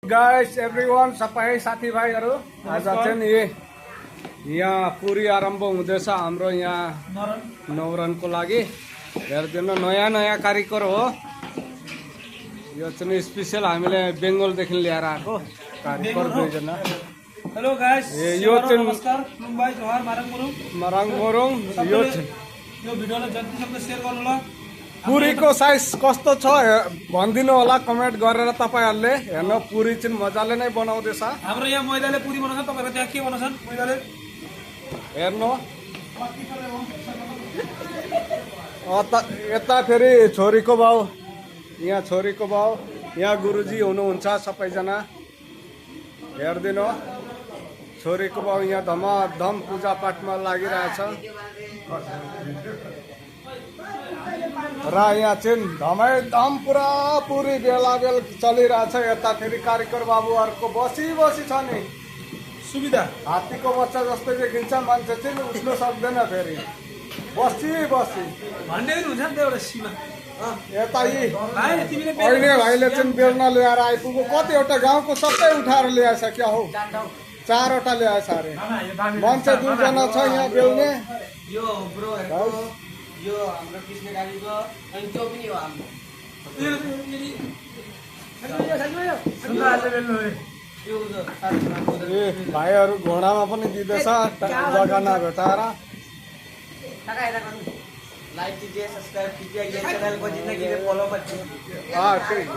Guys everyone सबै साथीभाइहरू आज चाहिँ नि यहाँ पुरी आरम्भ हुँदैछ हाम्रो यहाँ नौरनको लागि। हेर्दिनु नयाँ नयाँ कारिगर हो यो चाहिँ स्पेशल हामीले बेङ्गलदेखि ल्याएर आएको कारिगर दुईजना। हेलो गाइस यो चाहिँ नमस्कार मुम्बई जोहार मारङ मोरङ यो भिडियोलाई जति सक्दो सेयर गर्नु ल। पुरीको साइज कस्तो छ भनिदिनु होला कमेन्ट गरेर तपाईहरुले। हेर्नु पुरी चाहिँ मजाले नै बनाउँदैछ। हाम्रो यहाँ मैदाले पुरी बनाउँछ, तपाईहरु त्यहाँ के बनाउँछन् मैदाले हेर्नु। यता फेरि छोरीको बाउ, यहाँ छोरीको बाउ, यहाँ गुरुजी हुनुहुन्छ सबैजना। हेर्दिनु छोरीको बाउ यहाँ धमाधम पूजा पाठमा लागिरहेछ र यहाँ चाहिँ धमाधम पुरा पुरी बेला बेल चलिरहेछ। यता फेरि कारिगर बाबुहरूको बसी छ नि सुविधा हात्तीको बच्चा जस्तै देखिन्छ, मान्छे चाहिँ उठ्नु सक्दैन फेरि बसी भन्ने पनि हुन्छ नि त एउटा सीमा। यता भाइ तिमीले अहिले भाइले चाहिँ बेल्न ल्याएर आइपुग्यो। कतिवटा गाउँको सबै उठाएर ल्याएछ क्या हौ, 4वटा ल्याएछ अरे। मान्छे 2जना छ यहाँ बेल्ने। यो ब्रो यो हाम्रो कृष्ण गाडीको अनि त्यो पनि हो हाम्रो। ए भाइहरू घोडामा पनि दिँदैछ जग्गा नभेटाएर। लाइक कीजिए, सब्सक्राइब कीजिए, ये चैनल को जिंदगी में फॉलो कीजिए। ठीक।